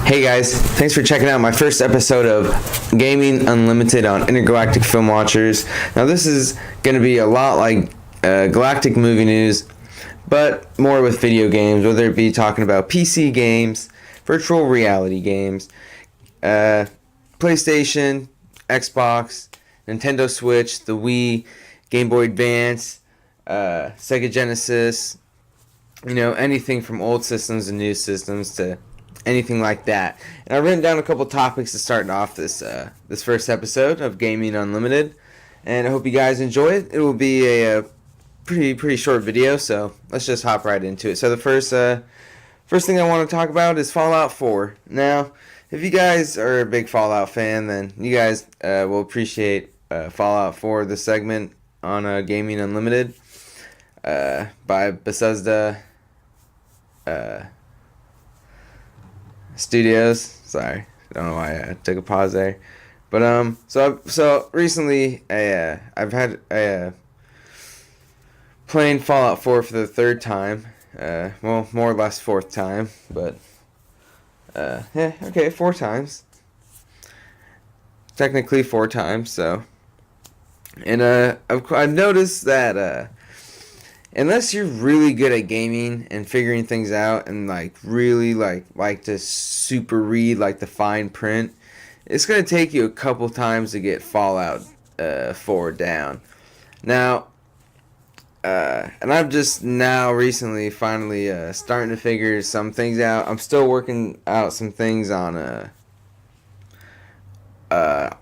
Hey guys, thanks for checking out my first episode of Gaming Unlimited on Intergalactic Film Watchers. Now this is going to be a lot like galactic movie news, but more with video games, whether it be talking about PC games, virtual reality games, PlayStation, Xbox, Nintendo Switch, the Wii, Game Boy Advance, Sega Genesis, you know, anything from old systems and new systems to anything like that. And I've written down a couple topics to start off this this first episode of Gaming Unlimited, and I hope you guys enjoy it. It will be a pretty short video, so let's just hop right into it. So the first thing I want to talk about is Fallout 4. Now, if you guys are a big Fallout fan, then you guys will appreciate Fallout 4, the segment on Gaming Unlimited by Bethesda Studios. Sorry, I don't know why I took a pause there, but so recently I've had playing Fallout 4 for the third time, well, more or less fourth time, but yeah, okay, 4 times, technically 4 times. So, and I've noticed that unless you're really good at gaming and figuring things out and like really like to super read like the fine print, it's gonna take you a couple times to get Fallout 4 down. Now, and I'm just now recently finally starting to figure some things out. I'm still working out some things on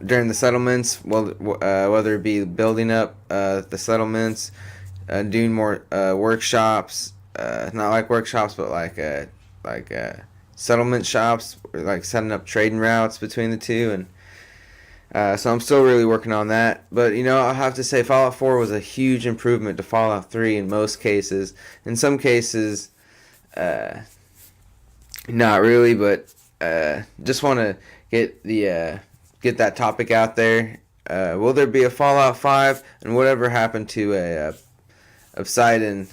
during the settlements, well, whether it be building up the settlements, doing more workshops, not like workshops, but like settlement shops, like setting up trading routes between the two, and so I'm still really working on that. But you know, I have to say Fallout 4 was a huge improvement to Fallout 3 in most cases. In some cases, not really, but just want to get that topic out there. Will there be a Fallout 5, and whatever happened to Obsidian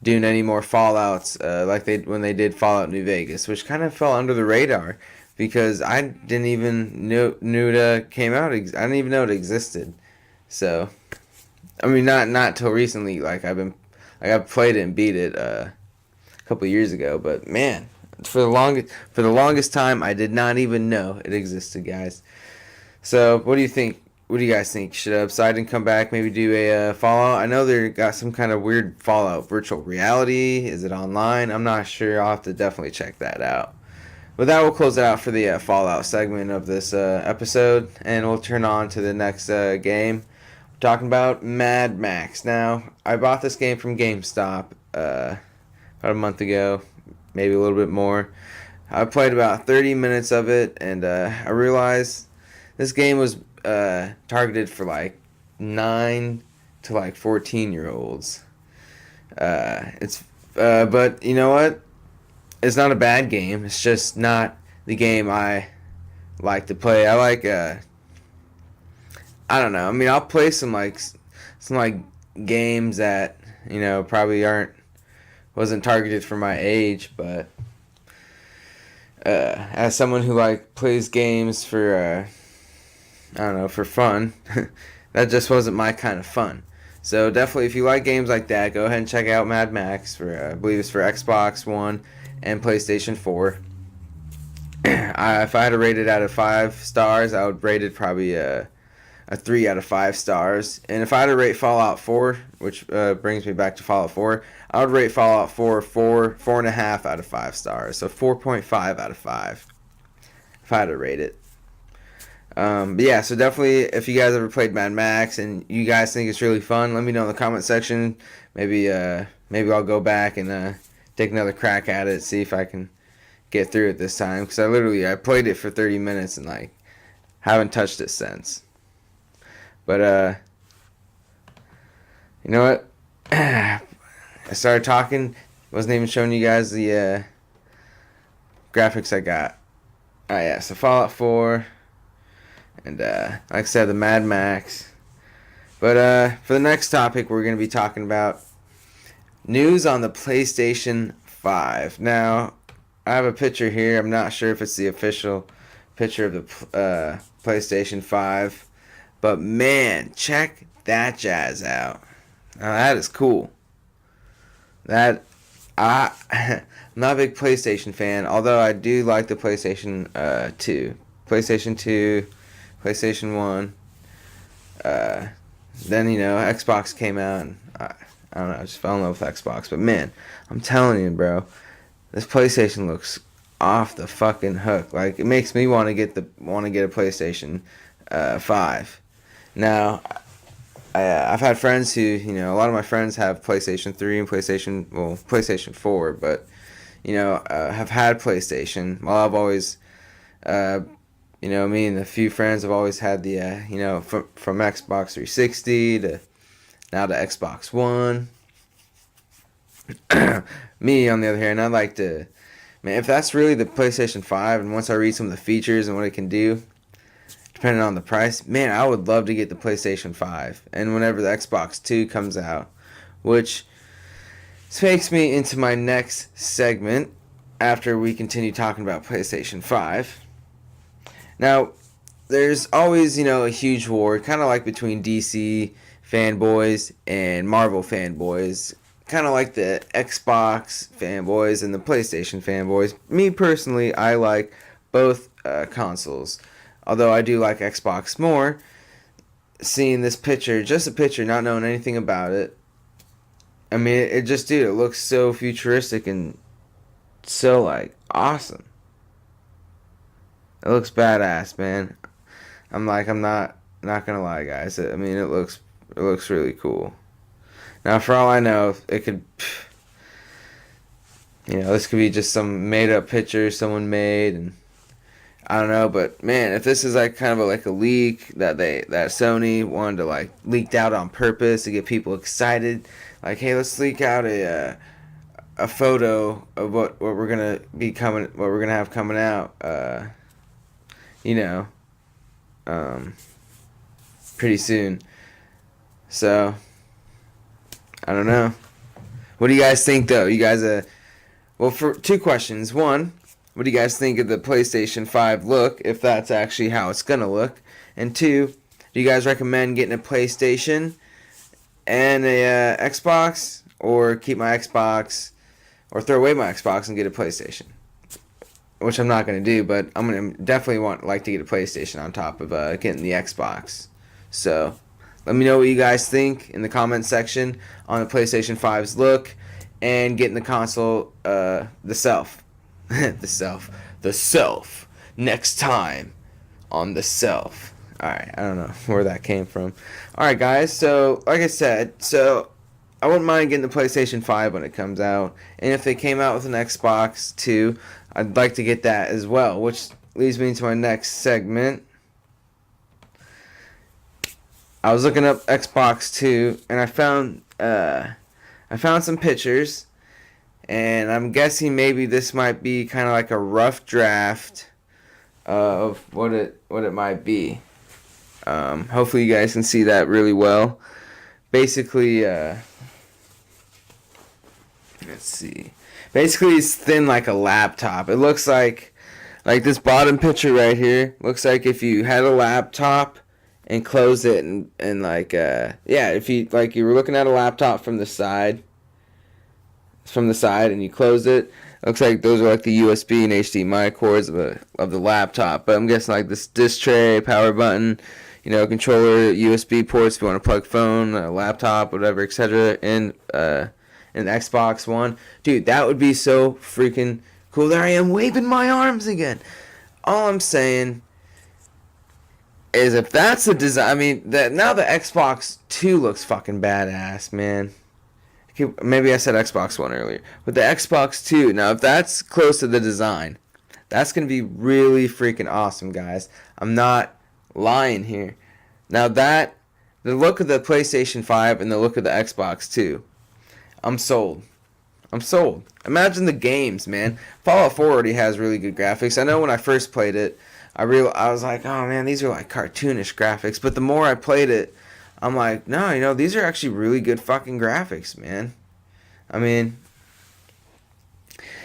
doing any more Fallouts like when they did Fallout New Vegas, which kind of fell under the radar because I didn't even knew it came out. I didn't even know it existed. So, I mean, not till recently. I've played it and beat it a couple years ago, but man, for the longest time, I did not even know it existed, guys. So, what do you think? What do you guys think? Should Obsidian come back, maybe do a Fallout? I know they got some kind of weird Fallout virtual reality. Is it online? I'm not sure. I'll have to definitely check that out. But that will close it out for the Fallout segment of this episode, and we'll turn on to the next game. We're talking about Mad Max. Now, I bought this game from GameStop about a month ago, maybe a little bit more. I played about 30 minutes of it, and I realized this game was targeted for like 9 to like 14-year-olds. But you know what? It's not a bad game. It's just not the game I like to play. I like I don't know. I mean, I'll play some games that, you know, probably wasn't targeted for my age, but as someone who plays games for I don't know, for fun, that just wasn't my kind of fun. So definitely, if you like games like that, go ahead and check out Mad Max. For I believe it's for Xbox One and PlayStation 4. If I had to rate it out of 5 stars, I would rate it probably a 3 out of 5 stars. And if I had to rate Fallout 4, which brings me back to Fallout 4, I would rate Fallout 4 4.5 out of 5 stars. So 4.5 out of 5 if I had to rate it. But yeah, so definitely, if you guys ever played Mad Max and you guys think it's really fun, let me know in the comment section. Maybe I'll go back and take another crack at it, see if I can get through it this time. Because I played it for 30 minutes and haven't touched it since. But you know what? I started talking, wasn't even showing you guys the graphics I got. Oh yeah, so Fallout 4. And like I said, the Mad Max. But for the next topic, we're going to be talking about news on the PlayStation 5. Now, I have a picture here. I'm not sure if it's the official picture of the PlayStation 5. But man, check that jazz out. Now that is cool. I'm not a big PlayStation fan, although I do like the PlayStation 2. PlayStation 2, PlayStation 1. Then, Xbox came out, and I don't know, I just fell in love with Xbox. But man, I'm telling you, bro, this PlayStation looks off the fucking hook. Like, it makes me want to get a PlayStation 5. Now, I've had friends who, a lot of my friends have PlayStation 3 and PlayStation 4, but, have had PlayStation. Well, I've always, me and a few friends have always had the, from Xbox 360 to now to Xbox One. Me, on the other hand, I'd like to, man, if that's really the PlayStation 5, and once I read some of the features and what it can do, depending on the price, man, I would love to get the PlayStation 5. And whenever the Xbox 2 comes out, which takes me into my next segment after we continue talking about PlayStation 5. Now, there's always, a huge war, kind of like between DC fanboys and Marvel fanboys. Kind of like the Xbox fanboys and the PlayStation fanboys. Me personally, I like both consoles. Although I do like Xbox more. Seeing this picture, just a picture, not knowing anything about it. I mean, it just, dude, it looks so futuristic and so, like, awesome. It looks badass, man. I'm not gonna lie, guys. I mean, it looks really cool. Now, for all I know, it could, this could be just some made-up picture someone made, and I don't know, but man, if this is like kind of a leak that Sony wanted to like leaked out on purpose to get people excited, like, hey, let's leak out a photo of what we're gonna have coming out, pretty soon. So I don't know. What do you guys think, though? You guys, well, for two questions. One, what do you guys think of the PlayStation 5 look, if that's actually how it's going to look? And two, do you guys recommend getting a PlayStation and a Xbox, or keep my Xbox, or throw away my Xbox and get a PlayStation? Which I'm not going to do, but I'm going to definitely like to get a PlayStation on top of getting the Xbox. So let me know what you guys think in the comment section on the PlayStation 5's look and getting the console, the self. The self. Next time on the self. Alright, I don't know where that came from. Alright, guys, so like I said, I wouldn't mind getting the PlayStation 5 when it comes out. And if they came out with an Xbox 2, I'd like to get that as well, which leads me to my next segment. I was looking up Xbox 2, and I found some pictures, and I'm guessing maybe this might be kind of like a rough draft of what it might be. Hopefully you guys can see that really well. Basically, let's see. Basically, it's thin like a laptop. It looks like this bottom picture right here looks like if you had a laptop and close it and like if you were looking at a laptop from the side and you close it, looks like those are like the USB and HDMI cords of the laptop. But I'm guessing like this disc tray, power button, controller, USB ports if you want to plug phone, laptop, whatever, etc. And an Xbox One. Dude, that would be so freaking cool. There I am waving my arms again. All I'm saying is, if that's the design, I mean, now the Xbox 2 looks fucking badass, man. Maybe I said Xbox One earlier, but the Xbox 2, now if that's close to the design, that's going to be really freaking awesome, guys. I'm not lying here. Now the look of the PlayStation 5 and the look of the Xbox 2, I'm sold. Imagine the games, man. Fallout 4 already has really good graphics. I know when I first played it, I was like, oh man, these are like cartoonish graphics. But the more I played it, I'm like, no, these are actually really good fucking graphics, man. I mean,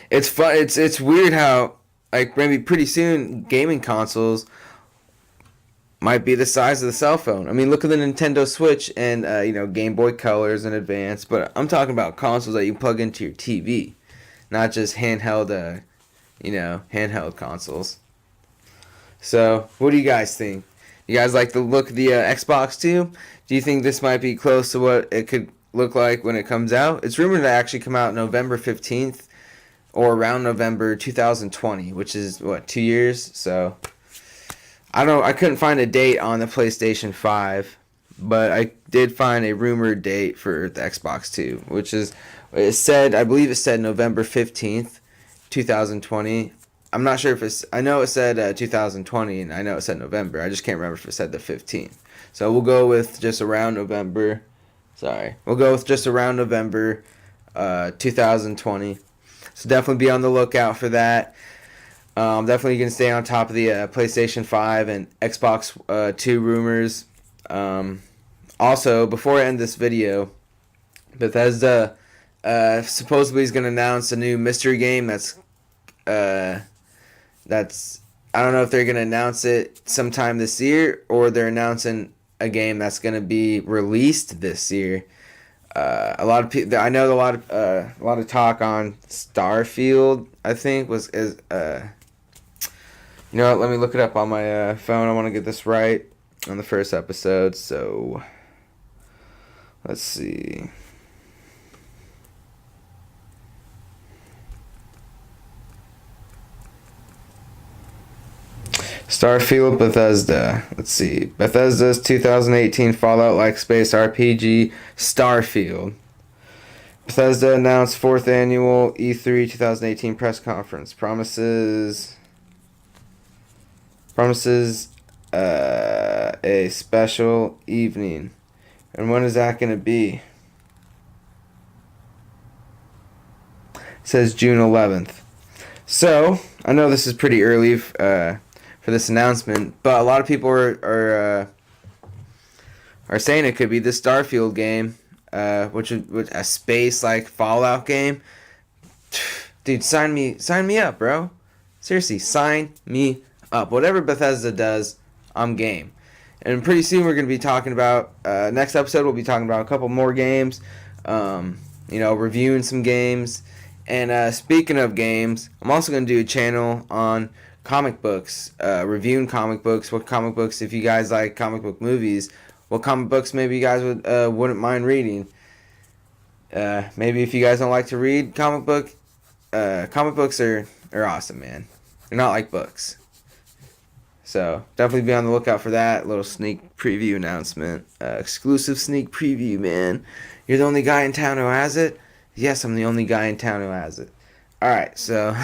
It's fun. It's weird how like maybe pretty soon gaming consoles might be the size of the cell phone. I mean, look at the Nintendo Switch and Game Boy Colors and Advance. But I'm talking about consoles that you plug into your TV, not just handheld, handheld consoles. So, what do you guys think? You guys like the look of the Xbox too? Do you think this might be close to what it could look like when it comes out? It's rumored to actually come out November 15th or around November 2020, which is what, 2 years? So I couldn't find a date on the PlayStation 5, but I did find a rumored date for the Xbox 2, which is I believe it said November 15th, 2020. I'm not sure if I know it said 2020, and I know it said November. I just can't remember if it said the 15th. So we'll go with just around November. We'll go with just around November 2020. So definitely be on the lookout for that. Definitely going to stay on top of the PlayStation 5 and Xbox 2 rumors. Also, before I end this video, Bethesda supposedly is going to announce a new mystery game that's I don't know if they're going to announce it sometime this year or they're announcing a game that's going to be released this year. A lot of people, I know a lot of talk on Starfield, I think you know what, let me look it up on my phone. I want to get this right on the first episode. So, let's see. Starfield Bethesda. Let's see. Bethesda's 2018 Fallout-like space RPG, Starfield. Bethesda announced 4th annual E3 2018 press conference. Promises a special evening. And when is that going to be? It says June 11th. So, I know this is pretty early for this announcement, but a lot of people are saying it could be the Starfield game, which a space like Fallout game. Dude, sign me up, bro. Seriously, sign me up. Whatever Bethesda does, I'm game. And pretty soon we're going to be talking about next episode. We'll be talking about a couple more games, reviewing some games. And speaking of games, I'm also going to do a channel on comic books, reviewing comic books. What comic books, if you guys like comic book movies, what comic books maybe you guys wouldn't mind reading. Maybe if you guys don't like to read comic books are awesome, man. They're not like books. So definitely be on the lookout for that little sneak preview announcement. Exclusive sneak preview, man. You're the only guy in town who has it? Yes, I'm the only guy in town who has it. Alright, so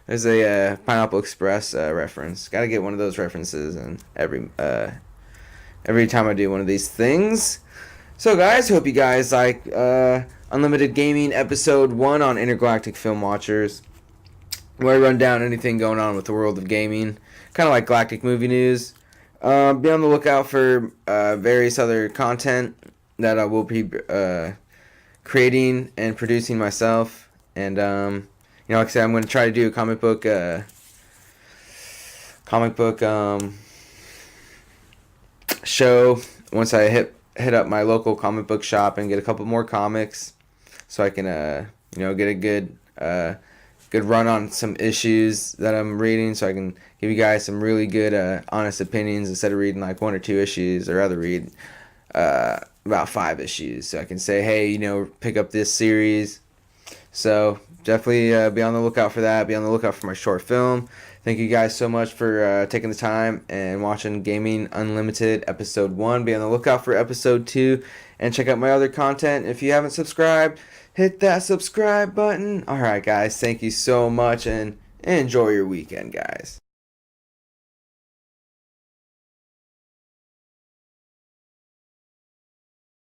there's a Pineapple Express reference. Gotta get one of those references in every time I do one of these things. So guys, hope you guys like Unlimited Gaming Episode 1 on Intergalactic Film Watchers, where I run down anything going on with the world of gaming. Kind of like Galactic Movie News. Be on the lookout for various other content that I will be creating and producing myself. And, like I said, I'm going to try to do a comic book show once I hit up my local comic book shop and get a couple more comics, so I can, get a good run on some issues that I'm reading, so I can give you guys some really good, honest opinions instead of reading like 1 or 2 issues. I'd rather read about 5 issues, so I can say, hey, pick up this series. So definitely be on the lookout for that. Be on the lookout for my short film. Thank you guys so much for taking the time and watching Gaming Unlimited Episode 1. Be on the lookout for Episode 2 and check out my other content. If you haven't subscribed, hit that subscribe button. Alright guys, thank you so much and enjoy your weekend, guys.